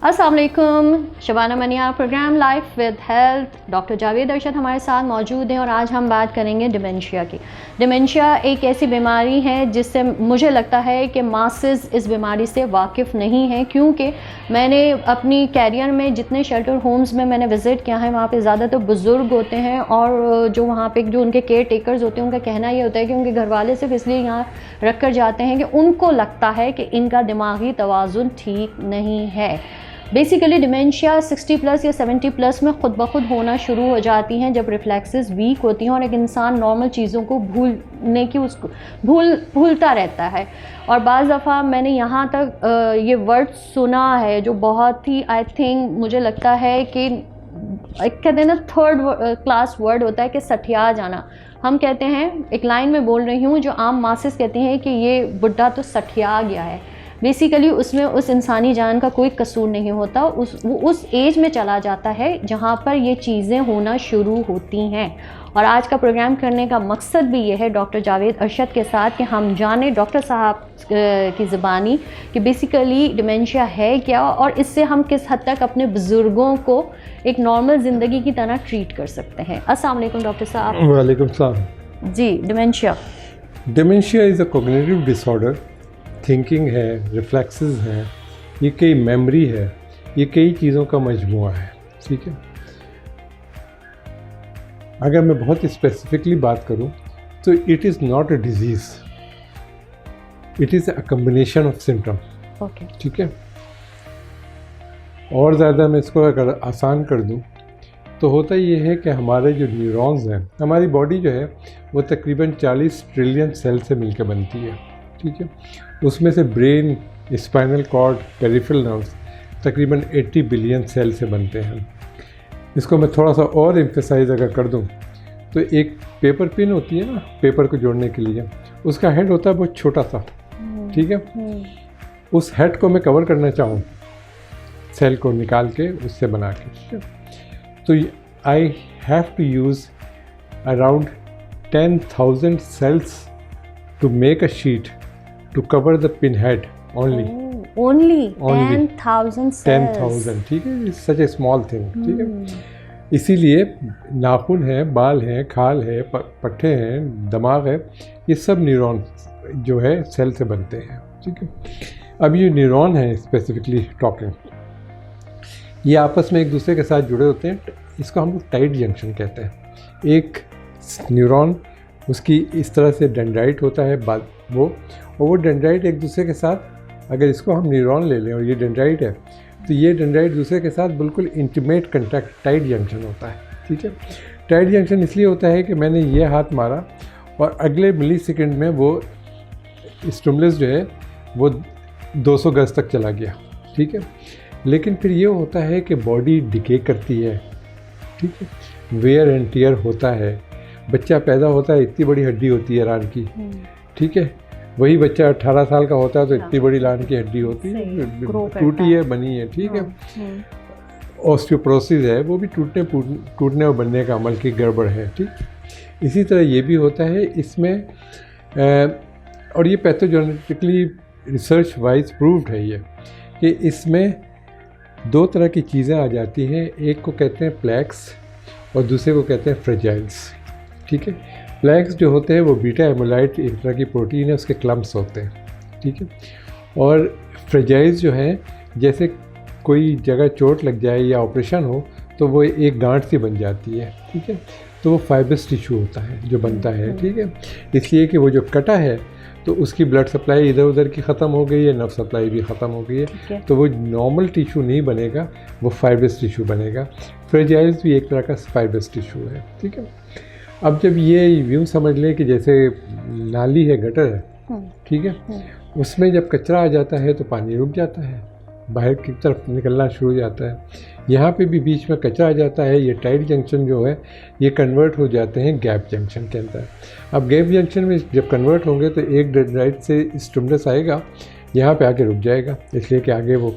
अस्सलाम वालेकुम, शबाना मनिया, programme life with health. Doctor Javed Arshad हमारे साथ मौजूद हैं और आज हम बात करेंगे डिमेंशिया की। डिमेंशिया एक ऐसी बीमारी है जिससे मुझे लगता है कि मासेस इस बीमारी से वाकिफ़ नहीं हैं, क्योंकि मैंने अपनी कैरियर में जितने शेल्टर होम्स में मैंने विज़िट किया है वहाँ पे ज़्यादातर बुज़ुर्ग होते हैं और जो वहाँ पे जो उनके केयर टेकर्स होते हैं उनका कहना ये होता है कि उनके घर वाले सिर्फ इसलिए यहाँ रख कर जाते हैं कि उनको लगता है कि इनका दिमागी तवाज़ुन ठीक नहीं है। बेसिकली डिमेंशिया 60 प्लस या 70 प्लस में ख़ुद ब खुद होना शुरू हो जाती हैं जब रिफ्लेक्सेस वीक होती हैं और एक इंसान नॉर्मल चीज़ों को भूलता रहता है। और बाज़ दफ़ा मैंने यहाँ तक ये वर्ड सुना है जो बहुत ही आई थिंक मुझे लगता है कि कहते हैं ना थर्ड क्लास वर्ड होता है कि सठिया जाना। हम कहते हैं, एक लाइन में बोल रही हूँ, जो आम मासेस कहते हैं कि ये बुढ़ा तो सठिया गया है। बेसिकली उसमें उस इंसानी जान का कोई कसूर नहीं होता, वो उस एज में चला जाता है जहाँ पर ये चीज़ें होना शुरू होती हैं। और आज का प्रोग्राम करने का मकसद भी ये है डॉक्टर जावेद अरशद के साथ कि हम जानें डॉक्टर साहब की ज़बानी कि बेसिकली डिमेंशिया है क्या और इससे हम किस हद तक अपने बुज़ुर्गों को एक नॉर्मल ज़िंदगी की तरह ट्रीट कर सकते हैं। अस्सलाम वालेकुम डॉक्टर साहब। वालेकुम सलाम जी, dementia is a cognitive disorder. Thinking है, रिफ्लेक्सेस हैं, ये कई मेमोरी है, ये कई चीज़ों का मजमुआ है। ठीक है, अगर मैं बहुत स्पेसिफिकली बात करूं तो it is not a disease, it is a combination of symptom. Okay, ठीक है, और ज़्यादा मैं इसको अगर आसान कर दूं तो होता ये है कि हमारे जो न्यूरॉन्स हैं, हमारी बॉडी जो है वो तकरीबन 40 ट्रिलियन सेल से मिलकर बनती है। ठीक है, उसमें से brain, spinal cord, peripheral nerves तकरीबन 80 बिलियन सेल से बनते हैं। इसको मैं थोड़ा सा और एम्फेसाइज अगर कर दूं तो एक पेपर पिन होती है ना, पेपर को जोड़ने के लिए, उसका हेड होता है बहुत छोटा सा। ठीक है, उस हेड को मैं कवर करना चाहूँ सेल को निकाल के उससे बना के, तो I have to use around 10,000 cells to make a sheet to cover the pinhead only. Only 10,000 cells. 10,000, ठीक है, it's such a small thing. ठीक है, इसीलिए नाखून है, बाल हैं, खाल है, पट्टे हैं, दिमाग है, ये सब न्यूरॉन जो है सेल से बनते हैं। ठीक है, अब ये न्यूरॉन है स्पेसिफिकली टॉकिंग, ये आपस में एक दूसरे के साथ जुड़े होते हैं, इसको हम लोग टाइट जंक्शन कहते हैं। एक न्यूरॉन उसकी इस तरह से डेंड्राइट होता है वो डेंड्राइट एक दूसरे के साथ, अगर इसको हम न्यूरॉन ले लें और ये डेंड्राइट है तो ये डेंड्राइट दूसरे के साथ बिल्कुल इंटीमेट कंटैक्ट, टाइट जंक्शन होता है। ठीक है, टाइट जंक्शन इसलिए होता है कि मैंने ये हाथ मारा और अगले मिली सेकेंड में वो स्टिमुलस जो है वो 200 गज तक चला गया। ठीक है, लेकिन फिर ये होता है कि बॉडी डिके करती है। ठीक है, वेयर एंड टियर होता है, बच्चा पैदा होता है, इतनी बड़ी हड्डी होती है रान की। ठीक है, वही बच्चा 18 साल का होता है तो इतनी बड़ी रान की हड्डी होती है, टूटी है, बनी है। ठीक है, ऑस्टियोपोरोसिस है, वो भी टूटने और बनने का अमल की गड़बड़ है। ठीक, इसी तरह ये भी होता है इसमें, और ये पैथोजेनेटिकली रिसर्च वाइज प्रूव्ड है ये कि इसमें दो तरह की चीज़ें आ जाती हैं, एक को कहते हैं प्लैक्स और दूसरे को कहते हैं फ्रेजाइल्स। ठीक है, प्लैक्स जो होते हैं वो बीटा एमोलाइट एक तरह की प्रोटीन है, उसके क्लम्प्स होते हैं। ठीक है, और फ्रेजाइल्स जो है जैसे कोई जगह चोट लग जाए या ऑपरेशन हो तो वो एक गांठ सी बन जाती है। ठीक है, तो वो फाइबरस टिश्यू होता है जो बनता है। ठीक है, इसलिए कि वो जो कटा है तो उसकी ब्लड सप्लाई इधर उधर की ख़त्म हो गई है, नर्व सप्लाई भी ख़त्म हो गई है, तो वो नॉर्मल टिश्यू नहीं बनेगा, वो फाइबरस टिश्यू बनेगा। फ्रेजाइल्स भी एक तरह का फाइबरस टिश्यू है। ठीक है, अब जब ये यूँ समझ लें कि जैसे नाली है, गटर है, ठीक है, उसमें जब कचरा आ जाता है तो पानी रुक जाता है, बाहर की तरफ निकलना शुरू हो जाता है। यहाँ पे भी बीच में कचरा आ जाता है, ये टाइट जंक्शन जो है ये कन्वर्ट हो जाते हैं गैप जंक्शन के अंदर। अब गैप जंक्शन में जब कन्वर्ट होंगे तो एक डेंड्राइट से स्टिमुलस आएगा, यहाँ पे आके रुक जाएगा, इसलिए कि आगे वो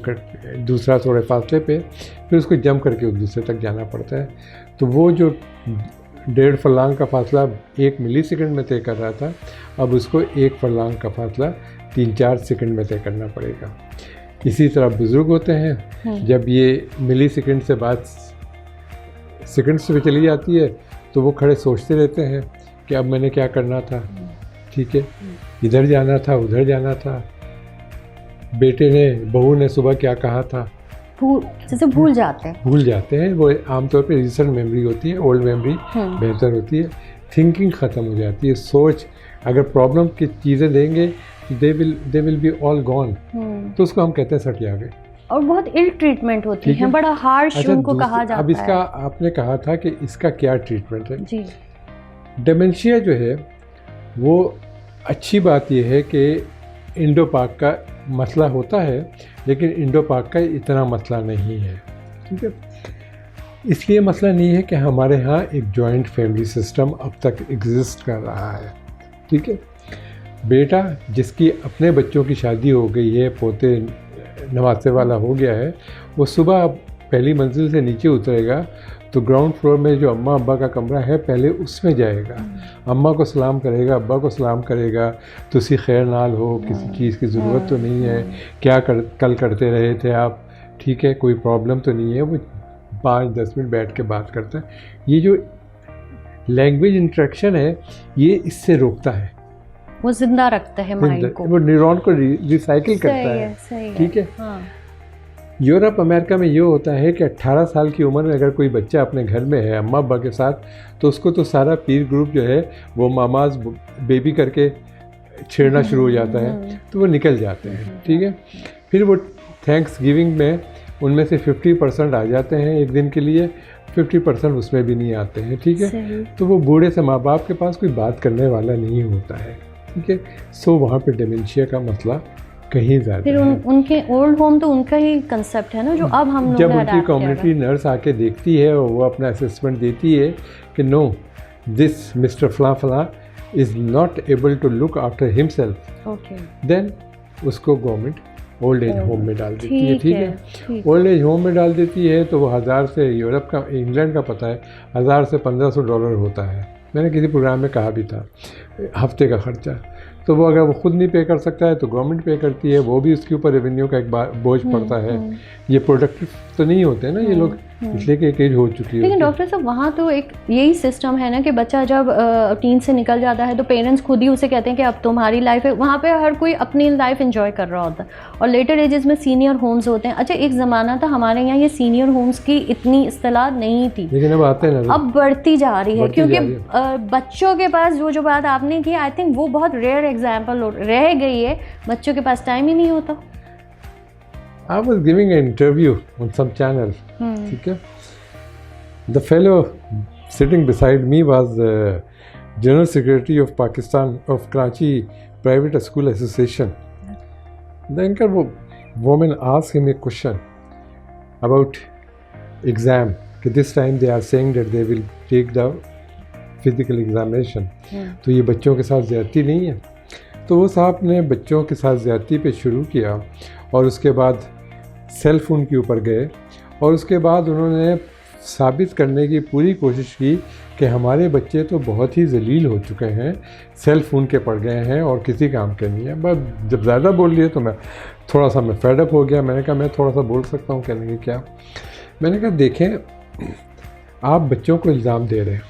दूसरा थोड़े फासले पे, फिर उसको जंप करके दूसरे तक जाना पड़ता है। तो वो जो 1.5 फरलांग का फासला 1 मिलीसेकंड में तय कर रहा था, अब उसको 1 फरलांग का फासला 3-4 सेकंड में तय करना पड़ेगा। इसी तरह बुज़ुर्ग होते हैं, जब ये मिली सेकेंड से बात सेकेंड्स में चली जाती है तो वो खड़े सोचते रहते हैं कि अब मैंने क्या करना था, ठीक है, इधर जाना था, उधर जाना था, बेटे ने बहू ने सुबह क्या कहा था, जैसे भूल जाते हैं। वो आमतौर पे रिसेंट मेमोरी होती है, ओल्ड मेमोरी बेहतर होती है। थिंकिंग ख़त्म हो जाती है, सोच, अगर प्रॉब्लम की चीज़ें देंगे तो they will be all gone, तो उसको हम कहते हैं सटियागे। और बहुत इल ट्रीटमेंट होती है, बड़ा हार्श उनको कहा जाता है। अब इसका आपने कहा था कि इसका क्या ट्रीटमेंट है जी। डेमेंशिया जो है वो अच्छी बात यह है कि इंडो पाक का मसला होता है, लेकिन इंडो पाक का इतना मसला नहीं है, ठीक है। इसलिए मसला नहीं है कि हमारे यहाँ एक जॉइंट फैमिली सिस्टम अब तक एग्जिस्ट कर रहा है, ठीक है। बेटा जिसकी अपने बच्चों की शादी हो गई है, पोते नवासे वाला हो गया है, वो सुबह पहली मंजिल से नीचे उतरेगा तो ग्राउंड फ्लोर में जो अम्मा अब्बा का कमरा है पहले उसमें जाएगा, अम्मा को सलाम करेगा, अब्बा को सलाम करेगा, तुसी खैर नाल हो, किसी चीज़ की ज़रूरत तो नहीं है, क्या कल करते रहे थे आप, ठीक है, कोई प्रॉब्लम तो नहीं है। वो 5-10 मिनट बैठ के बात करता है। ये जो लैंग्वेज इंटरेक्शन है ये इससे रोकता है, वो जिंदा रखता है माइंड को, वो न्यूरॉन को रिसाइकिल करता है, ठीक है। हाँ। यूरोप अमेरिका में ये होता है कि 18 साल की उम्र में अगर कोई बच्चा अपने घर में है अम्मा अब्बा के साथ, तो उसको तो सारा पीर ग्रुप जो है वो मामाज बेबी करके छेड़ना शुरू हो जाता है, तो वो निकल जाते हैं, ठीक है। फिर वो थैंक्स गिविंग में उनमें से 50% आ जाते हैं एक दिन के लिए, 50% उसमें भी नहीं आते हैं, ठीक है। तो वो बूढ़े से माँ बाप के पास कोई बात करने वाला नहीं होता है, ठीक है। सो वहाँ पे डिमेंशिया का मसला कहीं ज़्यादा फिर उनके ओल्ड होम तो उनका ही कंसेप्ट है ना, जो अब हम लोग जब उनकी कम्युनिटी नर्स आके देखती है और वो अपना असेसमेंट देती है कि नो दिस मिस्टर फला is not able to look after himself, then उसको गवर्नमेंट ओल्ड एज होम में डाल देती है, ठीक है। ओल्ड एज होम में डाल देती है तो वो 1000 से, यूरोप का इंग्लैंड का पता है, 1000 से $1500 होता है। मैंने किसी प्रोग्राम में कहा भी था हफ्ते का ख़र्चा। तो वो अगर वो खुद नहीं पे कर सकता है तो गवर्नमेंट पे करती है, वो भी उसके ऊपर रेवेन्यू का एक बोझ पड़ता है। ये प्रोडक्टिव तो नहीं होते ना ये लोग, इसलिए कि एक एज हो चुकी है। लेकिन डॉक्टर साहब वहाँ तो एक यही सिस्टम है ना कि बच्चा जब टीन से निकल जाता है तो पेरेंट्स खुद ही उसे कहते हैं कि अब तुम्हारी लाइफ है, वहाँ पे हर कोई अपनी लाइफ एंजॉय कर रहा होता है। और लेटर एजेस में सीनियर होम्स होते हैं। अच्छा, एक ज़माना था हमारे यहाँ ये सीनियर होम्स की इतनी इस्तेलाह नहीं थी, लेकिन अब आते हैं, अब बढ़ती जा रही है, क्योंकि बच्चों के पास जो बात आपने की, आई थिंक वो बहुत रेयर एग्जाम्पल रह गई है, बच्चों के पास टाइम ही नहीं होता। I was giving an interview on some channel. ठीक है, the fellow sitting beside me was General Secretary of Pakistan of Karachi Private School Association. The anchor woman asked him a question about exam. This time they are saying that they will take the physical examination. तो ये बच्चों के साथ ज़्यादती नहीं है। तो वो साहब ने बच्चों के साथ ज़्यादती पे शुरू किया और उसके बाद सेल फ़ोन के ऊपर गए और उसके बाद उन्होंने साबित करने की पूरी कोशिश की कि हमारे बच्चे तो बहुत ही जलील हो चुके हैं, सेल फ़ोन के पड़ गए हैं और किसी काम के नहीं है। बस जब ज़्यादा बोल लिए तो मैं थोड़ा सा फेड अप हो गया। मैंने कहा मैं थोड़ा सा बोल सकता हूँ, कहने के क्या। मैंने कहा देखें, आप बच्चों को इल्ज़ाम दे रहे हैं,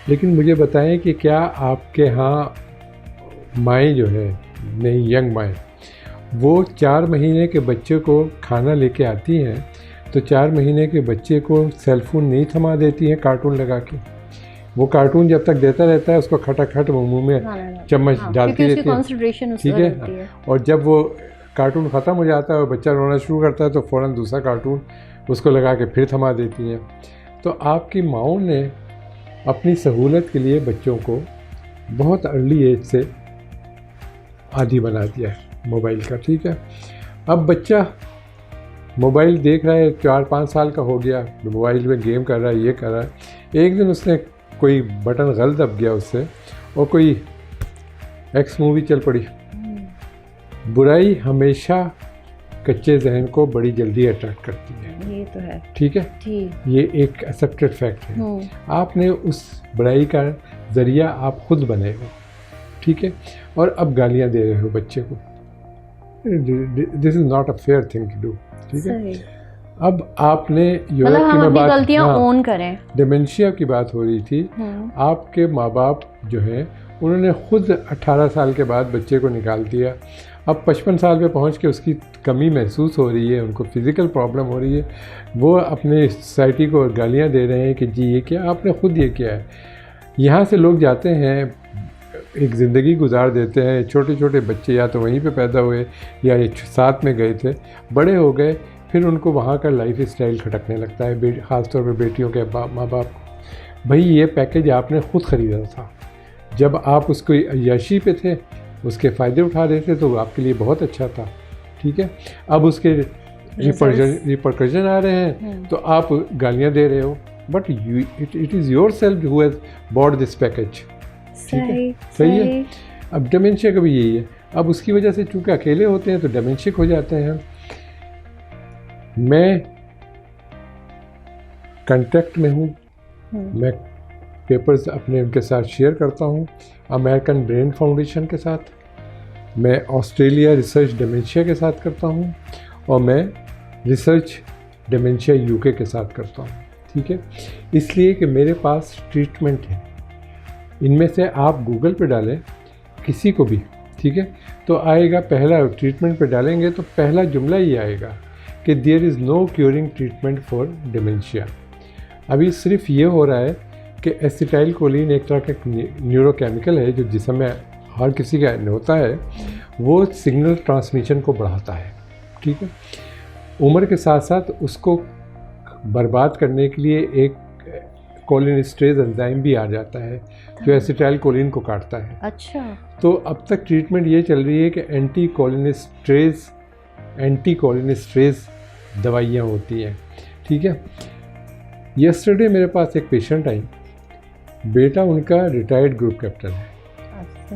लेकिन मुझे बताएं कि क्या आपके यहाँ माएँ जो है, नई यंग माएँ, वो 4 महीने के बच्चे को खाना लेके आती हैं तो 4 महीने के बच्चे को सेलफोन नहीं थमा देती हैं कार्टून लगा के। वो कार्टून जब तक देता रहता है उसको खटाखट मुंह में चम्मच डालती रहती है, ठीक है। और जब वो कार्टून ख़त्म हो जाता है और बच्चा रोना शुरू करता है तो फ़ौरन दूसरा कार्टून उसको लगा के फिर थमा देती हैं। तो आपकी माँओं ने अपनी सहूलत के लिए बच्चों को बहुत अर्ली एज से आदी बना दिया है मोबाइल का, ठीक है। अब बच्चा मोबाइल देख रहा है, 4-5 साल का हो गया, मोबाइल में गेम कर रहा है, ये कर रहा है। एक दिन उसने कोई बटन गलत दब गया उससे और कोई एक्स मूवी चल पड़ी। बुराई हमेशा कच्चे जहन को बड़ी जल्दी अट्रैक्ट करती है, ये तो है, ठीक है। ये एक एक्सेप्टेड फैक्ट है। आपने उस बुराई का ज़रिया आप खुद बने हो, ठीक है, और अब गालियाँ दे रहे हो बच्चे को। This is not a fair thing to do, ठीक है। सही। अब आपने मतलब यूरोप की हम मैं अपनी बात, गलतियां हाँ, ओन करें। डिमेंशिया की बात हो रही थी। आपके माँ बाप जो हैं उन्होंने खुद 18 साल के बाद बच्चे को निकाल दिया। अब 55 साल पे पहुंच के उसकी कमी महसूस हो रही है, उनको फिज़िकल प्रॉब्लम हो रही है, वो अपने सोसाइटी को गालियां दे रहे हैं कि जी ये क्या, आपने खुद ये किया है। यहाँ से लोग जाते हैं, एक ज़िंदगी गुजार देते हैं, छोटे छोटे बच्चे या तो वहीं पे पैदा हुए या ये साथ में गए थे, बड़े हो गए, फिर उनको वहाँ का लाइफ स्टाइल खटकने लगता है, ख़ासतौर पर बेटियों के माँ बाप को। भाई ये पैकेज आपने ख़ुद ख़रीदा था, जब आप उसको अय्याशी पे थे, उसके फ़ायदे उठा रहे थे, तो आपके लिए बहुत अच्छा था, ठीक है। अब उसके रिपरकशन आ रहे हैं तो आप गालियाँ दे रहे हो, but it is your self who has bought this package, ठीक है, सही है। अब डिमेंशिया का भी यही है। अब उसकी वजह से चूँकि अकेले होते हैं तो डिमेंशिक हो जाते हैं। मैं कांटेक्ट में हूँ, मैं पेपर्स अपने उनके साथ शेयर करता हूँ, अमेरिकन ब्रेन फाउंडेशन के साथ, मैं ऑस्ट्रेलिया रिसर्च डिमेंशिया के साथ करता हूँ, और मैं रिसर्च डिमेंशिया यूके के साथ करता हूँ, ठीक है। इसलिए कि मेरे पास ट्रीटमेंट है। इनमें से आप गूगल पे डालें किसी को भी, ठीक है, तो आएगा, पहला ट्रीटमेंट पे डालेंगे तो पहला जुमला ही आएगा कि there is no curing treatment for dementia. अभी सिर्फ ये हो रहा है कि एसिटाइल कोलिन एक तरह का न्यूरोकेमिकल है जो जिस्म में हर किसी का होता है, वो सिग्नल ट्रांसमिशन को बढ़ाता है, ठीक है। उम्र के साथ साथ उसको बर्बाद करने के लिए एक कोलिनेस्टेरेज एंजाइम भी आ जाता है जो एसिटाइल कोलिन को काटता है। अच्छा। तो अब तक ट्रीटमेंट ये चल रही है कि एंटी कोलिनेस्टेरेज दवाइयाँ होती हैं, ठीक है। यस्टरडे मेरे पास एक पेशेंट आई, बेटा उनका रिटायर्ड ग्रुप कैप्टन है,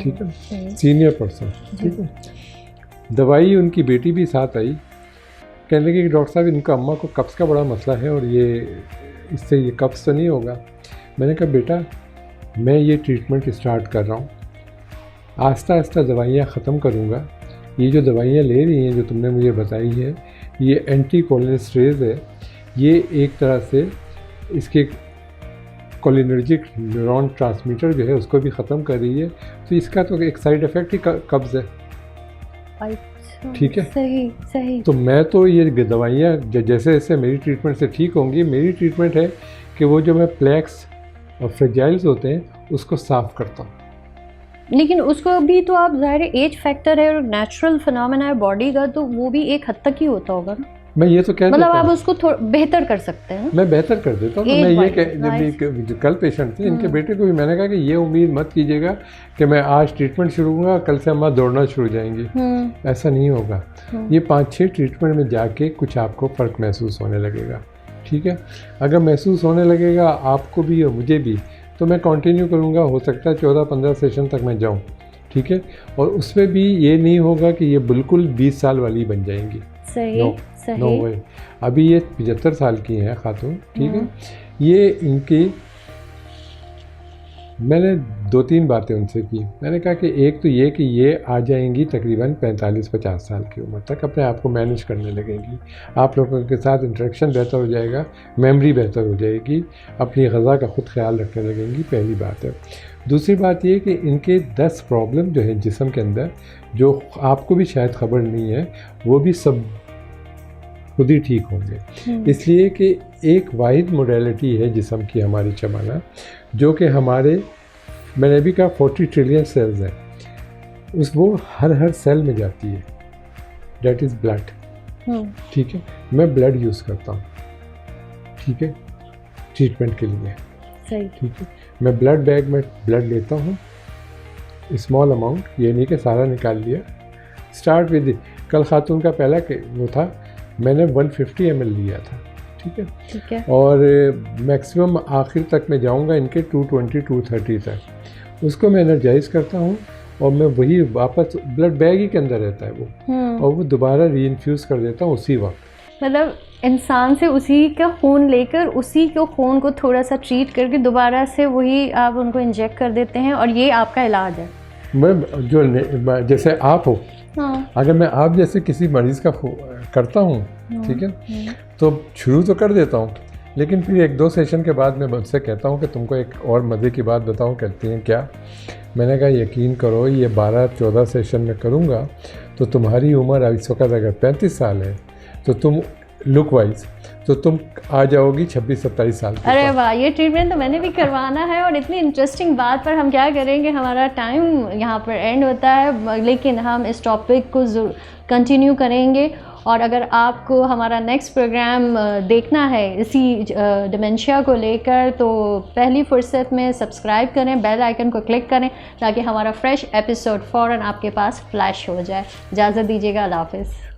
ठीक है, सीनियर पर्सन, ठीक है। दवाई उनकी बेटी भी साथ आई, कहने लगी कि डॉक्टर साहब इनका अम्मा को कब्ज़ का बड़ा मसला है और ये इससे ये कब्ज़ तो नहीं होगा। मैंने कहा बेटा मैं ये ट्रीटमेंट स्टार्ट कर रहा हूँ, आहिस्ता आहिस्ता दवाइयाँ ख़त्म करूँगा। ये जो दवाइयाँ ले रही हैं जो तुमने मुझे बताई है, ये एंटी कोलिनेस्टेरेज है, ये एक तरह से इसके कोलिनर्जिक न्यूरॉन ट्रांसमीटर जो है उसको भी ख़त्म कर रही है, तो इसका तो एक साइड इफ़ेक्ट ही कब्ज़ है, ठीक है। सही सही। तो मैं तो ये दवाइयाँ जैसे जैसे मेरी ट्रीटमेंट से ठीक होंगी, मेरी ट्रीटमेंट है कि वो जो मैं प्लेक्स और फ्रेजाइल्स होते हैं उसको साफ़ करता हूँ। लेकिन उसको भी तो आप ज़ाहिर एज फैक्टर है और नेचुरल फिनोमेना है बॉडी का, तो वो भी एक हद तक ही होता होगा ना। मैं ये तो कह मतलब आप उसको बेहतर कर सकते हैं। मैं बेहतर कर देता हूँ। मैं ये कल पेशेंट थे, इनके बेटे को भी मैंने कहा कि ये उम्मीद मत कीजिएगा कि मैं आज ट्रीटमेंट शुरू करूँगा कल से अम्मा दौड़ना शुरू हो जाएंगी, ऐसा नहीं होगा। ये 5-6 ट्रीटमेंट में जाके कुछ आपको फ़र्क महसूस होने लगेगा, ठीक है। अगर महसूस होने लगेगा आपको भी और मुझे भी, तो मैं कंटिन्यू करूँगा, हो सकता है 14-15 सेशन तक मैं जाऊँ, ठीक है। और उसमें भी ये नहीं होगा कि ये बिल्कुल 20 साल वाली बन जाएंगी, सही नो वे। अभी ये 75 साल की हैं खातून, ठीक है। ये इनकी मैंने 2-3 बातें उनसे की। मैंने कहा कि एक तो ये कि ये आ जाएंगी तकरीबन 45-50 साल की उम्र तक अपने आप को मैनेज करने लगेंगी, आप लोगों के साथ इंटरेक्शन बेहतर हो जाएगा, मेमोरी बेहतर हो जाएगी, अपनी ग़िज़ा का ख़ुद ख्याल रखने लगेंगी, पहली बात है। दूसरी बात ये कि इनके 10 प्रॉब्लम जो है जिस्म के अंदर, जो आपको भी शायद ख़बर नहीं है, वो भी सब खुद ही ठीक होंगे। इसलिए कि एक वाहिद मोडेलिटी है जिस्म की हमारी चमाना, जो कि हमारे, मैंने भी कहा 40 ट्रिलियन सेल्स हैं, वो हर सेल में जाती है, डेट इज़ ब्लड, ठीक है। मैं ब्लड यूज़ करता हूँ, ठीक है, ट्रीटमेंट के लिए, सही, ठीक है। मैं ब्लड बैग में ब्लड लेता हूँ, स्मॉल अमाउंट, ये नहीं कि सारा निकाल लिया। स्टार्ट विद, कल खातून का पहला वो था, मैंने 150 ml लिया था, ठीक है, और मैक्सिमम आखिर तक मैं जाऊंगा इनके 220-230 तक, उसको मैं एनर्जाइज करता हूँ और मैं वही वापस ब्लड बैग ही के अंदर रहता है वो, और वो दोबारा री इन्फ्यूज़ कर देता हूँ उसी वक्त। मतलब इंसान से उसी का खून लेकर उसी को खून को थोड़ा सा ट्रीट करके दोबारा से वही आप उनको इंजेक्ट कर देते हैं और ये आपका इलाज है। मैं जैसे आप हो, हाँ। अगर मैं आप जैसे किसी मरीज़ का करता हूँ, ठीक है, तो शुरू तो कर देता हूँ, लेकिन फिर 1-2 सेशन के बाद मैं मुझसे कहता हूँ कि तुमको एक और मज़े की बात बताऊँ। कहती हैं क्या? मैंने कहा यकीन करो ये 12-14 सेशन में करूँगा तो तुम्हारी उम्र इस वक्त अगर 35 साल है तो तुम लुक वाइज तो तुम आ जाओगी 26-27 साल के अरे पास। वाह, ये ट्रीटमेंट तो मैंने भी करवाना है। और इतनी इंटरेस्टिंग बात पर हम क्या करेंगे, हमारा टाइम यहाँ पर एंड होता है, लेकिन हम इस टॉपिक को कंटिन्यू करेंगे। और अगर आपको हमारा नेक्स्ट प्रोग्राम देखना है इसी डिमेंशिया को लेकर, तो पहली फुर्सत में सब्सक्राइब करें, बेल आइकन को क्लिक करें ताकि हमारा फ्रेश एपिसोड फ़ौरन आपके पास फ्लैश हो जाए। इजाज़त दीजिएगा, अल्लाह हाफ़िज़।